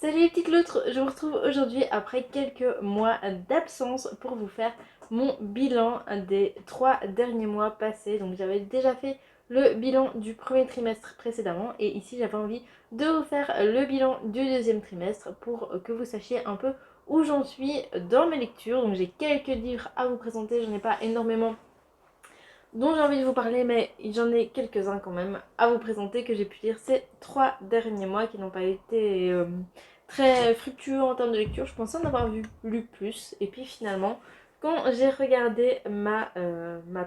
Salut les petites loutres, je vous retrouve aujourd'hui après quelques mois d'absence pour vous faire mon bilan des 3 derniers mois passés. Donc j'avais déjà fait le bilan du premier trimestre précédemment et ici j'avais envie de vous faire le bilan du deuxième trimestre pour que vous sachiez un peu où j'en suis dans mes lectures. Donc j'ai quelques livres à vous présenter, j'en ai pas énormément dont j'ai envie de vous parler, mais j'en ai quelques-uns quand même à vous présenter que j'ai pu lire ces 3 derniers mois qui n'ont pas été très fructueux en termes de lecture. Je pensais en avoir lu plus, et puis finalement, quand j'ai regardé ma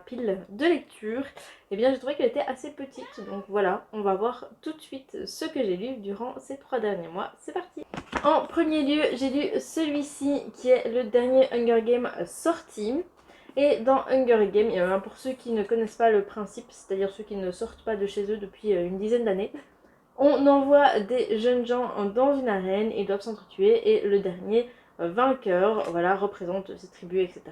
pile de lecture, eh bien j'ai trouvé qu'elle était assez petite. Donc voilà, on va voir tout de suite ce que j'ai lu durant ces 3 derniers mois. C'est parti! En premier lieu, j'ai lu celui-ci qui est le dernier Hunger Game sorti. Et dans Hunger Games, pour ceux qui ne connaissent pas le principe, c'est-à-dire ceux qui ne sortent pas de chez eux depuis une dizaine d'années, on envoie des jeunes gens dans une arène, ils doivent s'entretuer et le dernier vainqueur, voilà, représente ses tribus, etc.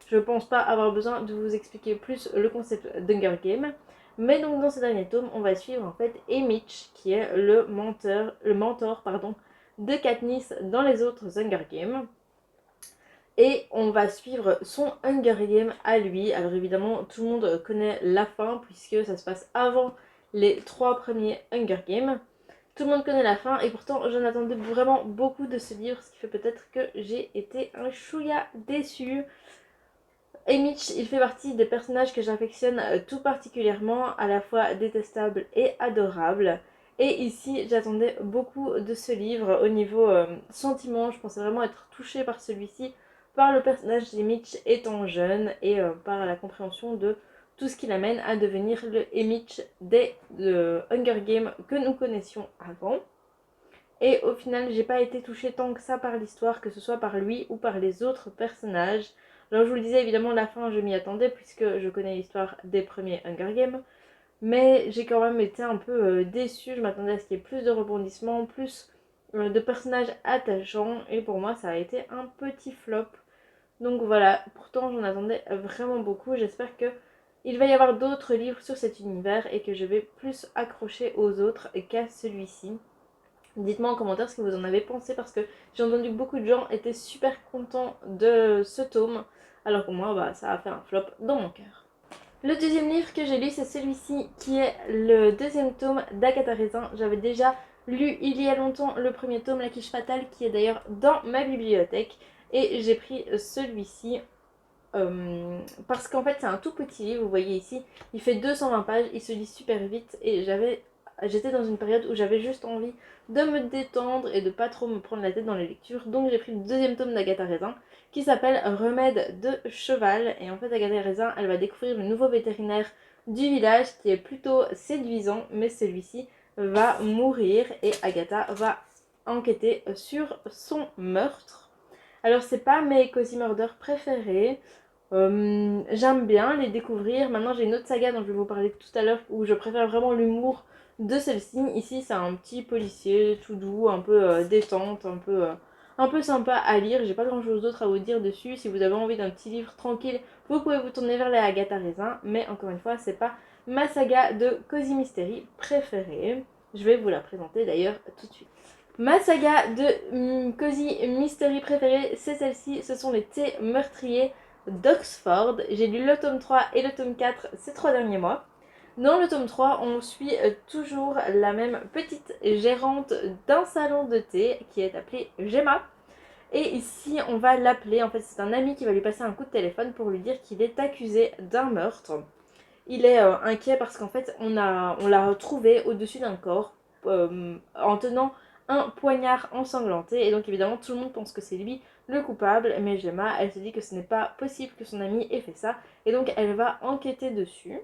Je pense pas avoir besoin de vous expliquer plus le concept d'Hunger Games. Mais donc dans ce dernier tome, on va suivre en fait Emich, qui est le mentor de Katniss dans les autres Hunger Games. Et on va suivre son Hunger Game à lui. Alors évidemment, tout le monde connaît la fin puisque ça se passe avant les 3 premiers Hunger Games. Tout le monde connaît la fin et pourtant j'en attendais vraiment beaucoup de ce livre, ce qui fait peut-être que j'ai été un chouïa déçue. Mitch, il fait partie des personnages que j'affectionne tout particulièrement, à la fois détestable et adorable. Et ici, j'attendais beaucoup de ce livre au niveau sentiment. Je pensais vraiment être touchée par celui-ci, par le personnage de Mitch étant jeune et par la compréhension de tout ce qui l'amène à devenir le Mitch des Hunger Games que nous connaissions avant. Et au final, j'ai pas été touchée tant que ça par l'histoire, que ce soit par lui ou par les autres personnages. Alors je vous le disais, évidemment, la fin, je m'y attendais puisque je connais l'histoire des premiers Hunger Games. Mais j'ai quand même été un peu déçue, je m'attendais à ce qu'il y ait plus de rebondissements, plus de personnages attachants. Et pour moi, ça a été un petit flop. Donc voilà, pourtant j'en attendais vraiment beaucoup. J'espère que il va y avoir d'autres livres sur cet univers et que je vais plus accrocher aux autres qu'à celui-ci. Dites-moi en commentaire ce que vous en avez pensé parce que j'ai entendu que beaucoup de gens étaient super contents de ce tome, alors que moi, ça a fait un flop dans mon cœur. Le deuxième livre que j'ai lu, c'est celui-ci qui est le deuxième tome d'Agatha Raisin. J'avais déjà lu il y a longtemps le premier tome, La Quiche Fatale, qui est d'ailleurs dans ma bibliothèque. Et j'ai pris celui-ci parce qu'en fait c'est un tout petit livre, vous voyez ici, il fait 220 pages, il se lit super vite et j'étais dans une période où j'avais juste envie de me détendre et de pas trop me prendre la tête dans les lectures, donc j'ai pris le deuxième tome d'Agatha Raisin qui s'appelle Remède de cheval. Et en fait Agatha Raisin, elle va découvrir le nouveau vétérinaire du village qui est plutôt séduisant, mais celui-ci va mourir et Agatha va enquêter sur son meurtre. Alors c'est pas mes Cozy Murder préférés. J'aime bien les découvrir. Maintenant, j'ai une autre saga dont je vais vous parler tout à l'heure où je préfère vraiment l'humour de celle-ci. Ici, c'est un petit policier tout doux, un peu détente, un peu sympa à lire. J'ai pas grand chose d'autre à vous dire dessus. Si vous avez envie d'un petit livre tranquille, vous pouvez vous tourner vers les Agatha Raisin. Mais encore une fois, c'est pas ma saga de Cozy Mystery préférée. Je vais vous la présenter d'ailleurs tout de suite. Ma saga de Cozy Mystery préférée, c'est celle-ci. Ce sont les thés meurtriers d'Oxford. J'ai lu le tome 3 et le tome 4 ces 3 derniers mois. Dans le tome 3, on suit toujours la même petite gérante d'un salon de thé qui est appelée Gemma. Et ici, on va l'appeler, en fait c'est un ami qui va lui passer un coup de téléphone pour lui dire qu'il est accusé d'un meurtre. Il est inquiet parce qu'en fait on l'a retrouvé au-dessus d'un corps en tenant un poignard ensanglanté, et donc évidemment tout le monde pense que c'est lui le coupable, mais Gemma, elle se dit que ce n'est pas possible que son ami ait fait ça, et donc elle va enquêter dessus.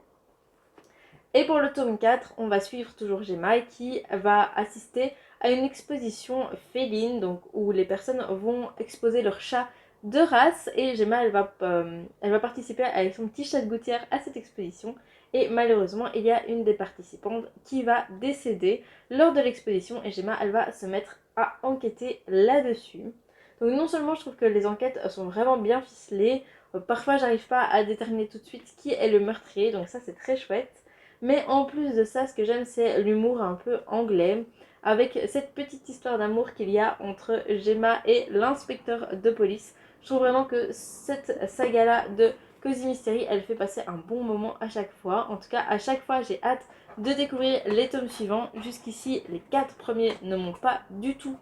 Et pour le tome 4, on va suivre toujours Gemma qui va assister à une exposition féline, donc où les personnes vont exposer leur chat de race, et Gemma elle va participer avec son petit chat de gouttière à cette exposition. Et malheureusement, il y a une des participantes qui va décéder lors de l'exposition, et Gemma elle va se mettre à enquêter là-dessus. Donc non seulement je trouve que les enquêtes sont vraiment bien ficelées, parfois j'arrive pas à déterminer tout de suite qui est le meurtrier, donc ça c'est très chouette. Mais en plus de ça, ce que j'aime, c'est l'humour un peu anglais. avec cette petite histoire d'amour qu'il y a entre Gemma et l'inspecteur de police. Je trouve vraiment que cette saga-là de Cozy Mystery, elle fait passer un bon moment à chaque fois. En tout cas, à chaque fois, j'ai hâte de découvrir les tomes suivants. Jusqu'ici, les 4 premiers ne m'ont pas du tout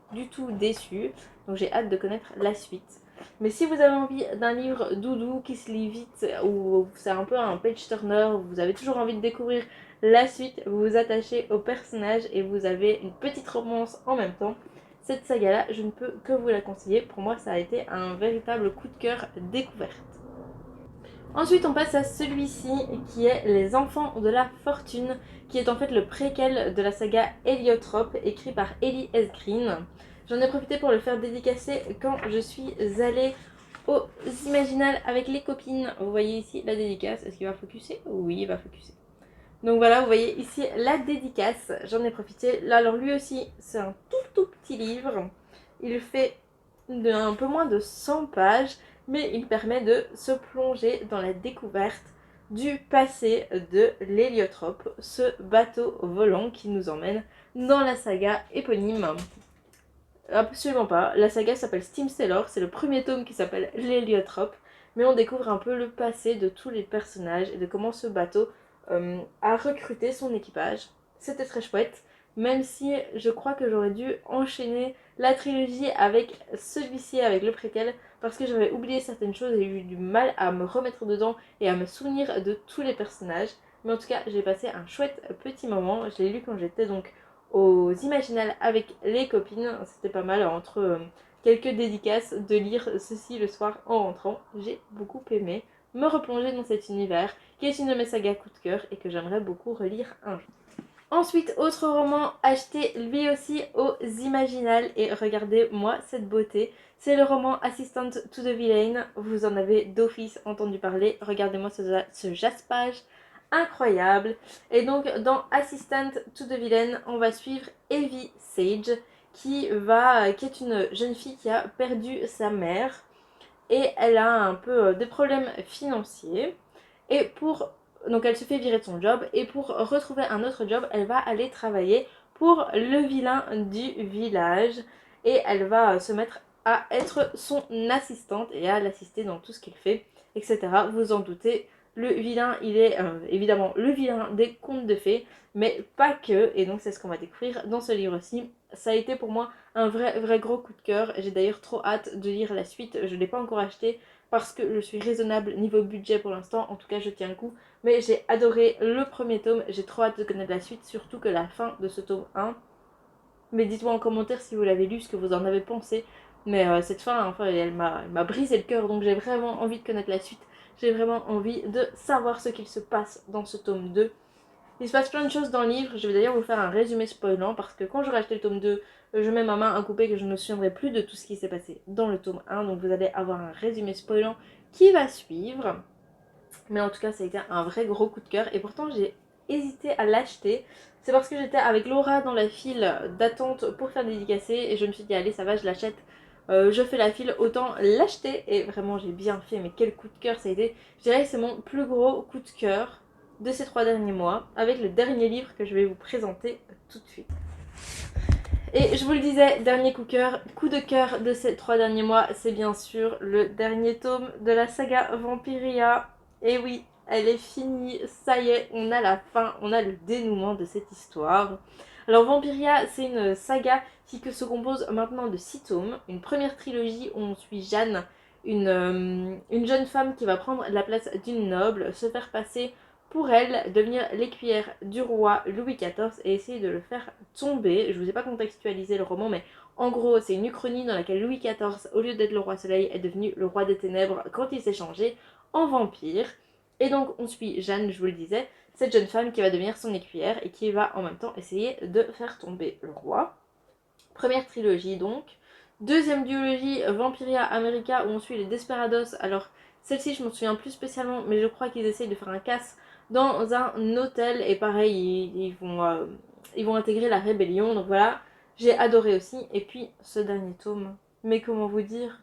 déçu. Donc j'ai hâte de connaître la suite. Mais si vous avez envie d'un livre doudou qui se lit vite, ou c'est un peu un page turner, vous avez toujours envie de découvrir la suite, vous vous attachez au personnage et vous avez une petite romance en même temps, cette saga-là, je ne peux que vous la conseiller. Pour moi, ça a été un véritable coup de cœur découverte. Ensuite, on passe à celui-ci qui est Les Enfants de la Fortune, qui est en fait le préquel de la saga Héliotrope, écrit par Ellie S. Green. J'en ai profité pour le faire dédicacer quand je suis allée aux Imaginales avec les copines. Vous voyez ici la dédicace. Est-ce qu'il va focuser? Oui, il va focuser. Donc voilà, vous voyez ici la dédicace. J'en ai profité. Là, alors lui aussi, c'est un tout petit livre. Il fait un peu moins de 100 pages, mais il permet de se plonger dans la découverte du passé de l'héliotrope, ce bateau volant qui nous emmène dans la saga éponyme. Absolument pas, la saga s'appelle Steam Sailor, c'est le premier tome qui s'appelle l'héliotrope, mais on découvre un peu le passé de tous les personnages et de comment ce bateau a recruté son équipage. C'était très chouette, même si je crois que j'aurais dû enchaîner la trilogie avec celui-ci, avec le préquel, parce que j'avais oublié certaines choses et eu du mal à me remettre dedans et à me souvenir de tous les personnages. Mais en tout cas, j'ai passé un chouette petit moment. Je l'ai lu quand j'étais donc aux Imaginales avec les copines. C'était pas mal entre quelques dédicaces de lire ceci le soir en rentrant. J'ai beaucoup aimé me replonger dans cet univers qui est une de mes sagas coup de cœur et que j'aimerais beaucoup relire un jour. Ensuite, autre roman acheté lui aussi aux Imaginales et regardez-moi cette beauté. C'est le roman Assistant to the Villain. Vous en avez d'office entendu parler. Regardez-moi ce jaspage incroyable. Et donc dans Assistant to the Villain, on va suivre Evie Sage qui est une jeune fille qui a perdu sa mère et elle a un peu des problèmes financiers. Et donc elle se fait virer de son job et pour retrouver un autre job, elle va aller travailler pour le vilain du village et elle va se mettre à être son assistante et à l'assister dans tout ce qu'il fait, etc. Vous en doutez, le vilain, il est évidemment le vilain des contes de fées, mais pas que, et donc c'est ce qu'on va découvrir dans ce livre-ci. Ça a été pour moi un vrai gros coup de cœur. J'ai d'ailleurs trop hâte de lire la suite. Je ne l'ai pas encore acheté parce que je suis raisonnable niveau budget pour l'instant. En tout cas, je tiens le coup. Mais j'ai adoré le premier tome. J'ai trop hâte de connaître la suite, surtout que la fin de ce tome 1. Mais dites-moi en commentaire si vous l'avez lu, ce que vous en avez pensé. Mais cette fin, enfin, elle m'a brisé le cœur. Donc j'ai vraiment envie de connaître la suite. J'ai vraiment envie de savoir ce qu'il se passe dans ce tome 2. Il se passe plein de choses dans le livre, je vais d'ailleurs vous faire un résumé spoilant parce que quand j'aurai acheté le tome 2, je mets ma main à couper que je ne me souviendrai plus de tout ce qui s'est passé dans le tome 1, donc vous allez avoir un résumé spoilant qui va suivre. Mais en tout cas, ça a été un vrai gros coup de cœur et pourtant j'ai hésité à l'acheter. C'est parce que j'étais avec Laura dans la file d'attente pour faire dédicacer et je me suis dit allez ça va, je l'achète. Je fais la file, autant l'acheter et vraiment j'ai bien fait, mais quel coup de cœur ça a été. Je dirais que c'est mon plus gros coup de cœur de ces 3 derniers mois avec le dernier livre que je vais vous présenter tout de suite. Et je vous le disais, dernier coup de cœur de ces 3 derniers mois, c'est bien sûr le dernier tome de la saga Vampiria. Et oui, elle est finie, ça y est, on a la fin, on a le dénouement de cette histoire. Alors Vampiria, c'est une saga qui se compose maintenant de 6 tomes, une première trilogie où on suit Jeanne, une jeune femme qui va prendre la place d'une noble, se faire passer pour elle, devenir l'écuyère du roi Louis XIV et essayer de le faire tomber. Je vous ai pas contextualisé le roman, mais en gros, c'est une uchronie dans laquelle Louis XIV, au lieu d'être le roi soleil, est devenu le roi des ténèbres quand il s'est changé en vampire. Et donc, on suit Jeanne, je vous le disais, cette jeune femme qui va devenir son écuyère et qui va en même temps essayer de faire tomber le roi. Première trilogie donc. Deuxième duologie, Vampiria America, où on suit les Desperados. Alors, celle-ci, je m'en souviens plus spécialement, mais je crois qu'ils essayent de faire un casse dans un hôtel. Et pareil, ils vont intégrer la rébellion. Donc voilà, j'ai adoré aussi. Et puis, ce dernier tome, mais comment vous dire,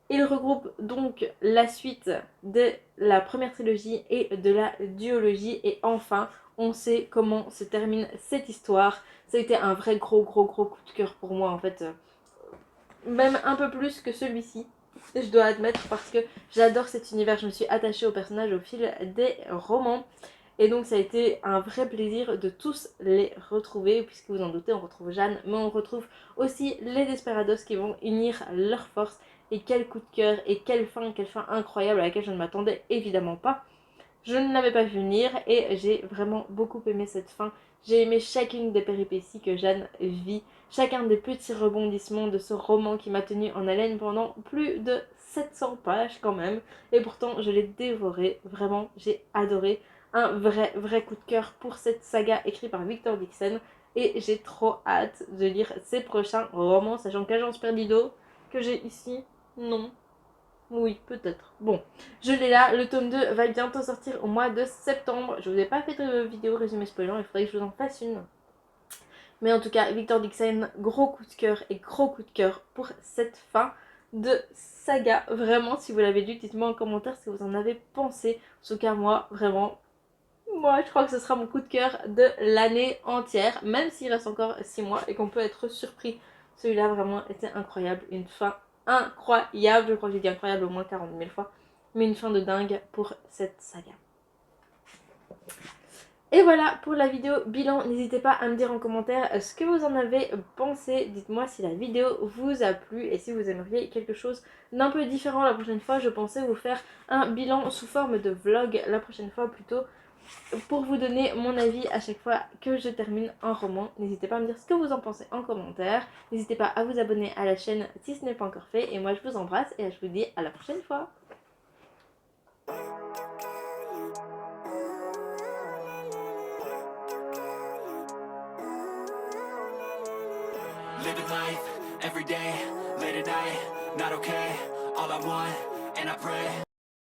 il regroupe donc la suite de la première trilogie et de la duologie. Et enfin, on sait comment se termine cette histoire. Ça a été un vrai gros coup de cœur pour moi en fait, même un peu plus que celui-ci, je dois admettre, parce que j'adore cet univers, je me suis attachée aux personnages au fil des romans. Et donc ça a été un vrai plaisir de tous les retrouver, puisque vous en doutez, on retrouve Jeanne, mais on retrouve aussi les Desperados qui vont unir leurs forces. Et quel coup de cœur, et quelle fin incroyable à laquelle je ne m'attendais évidemment pas. Je ne l'avais pas vu venir et j'ai vraiment beaucoup aimé cette fin. J'ai aimé chacune des péripéties que Jeanne vit, chacun des petits rebondissements de ce roman qui m'a tenu en haleine pendant plus de 700 pages quand même. Et pourtant, je l'ai dévoré, vraiment, j'ai adoré. Un vrai coup de cœur pour cette saga écrite par Victor Dixon. Et j'ai trop hâte de lire ses prochains romans, sachant qu'Agence Perdido, que j'ai ici, non, oui, peut-être. Bon, je l'ai là, le tome 2 va bientôt sortir au mois de septembre. Je vous ai pas fait de vidéo résumé spoilant, il faudrait que je vous en fasse une. Mais en tout cas, Victor Dixon, gros coup de cœur et gros coup de cœur pour cette fin de saga. Vraiment, si vous l'avez lu, dites-moi en commentaire ce que vous en avez pensé. En tout cas, moi, vraiment, moi, je crois que ce sera mon coup de cœur de l'année entière, même s'il reste encore 6 mois et qu'on peut être surpris. Celui-là, vraiment, était incroyable. Une fin incroyable. Je crois que j'ai dit incroyable au moins 40 000 fois. Mais une fin de dingue pour cette saga. Et voilà pour la vidéo bilan. N'hésitez pas à me dire en commentaire ce que vous en avez pensé. Dites-moi si la vidéo vous a plu et si vous aimeriez quelque chose d'un peu différent la prochaine fois. Je pensais vous faire un bilan sous forme de vlog la prochaine fois plutôt, pour vous donner mon avis à chaque fois que je termine un roman. N'hésitez pas à me dire ce que vous en pensez en commentaire. N'hésitez pas à vous abonner à la chaîne si ce n'est pas encore fait. Et moi je vous embrasse et je vous dis à la prochaine fois. Living life, every day, late at night, not okay. All I want, and I pray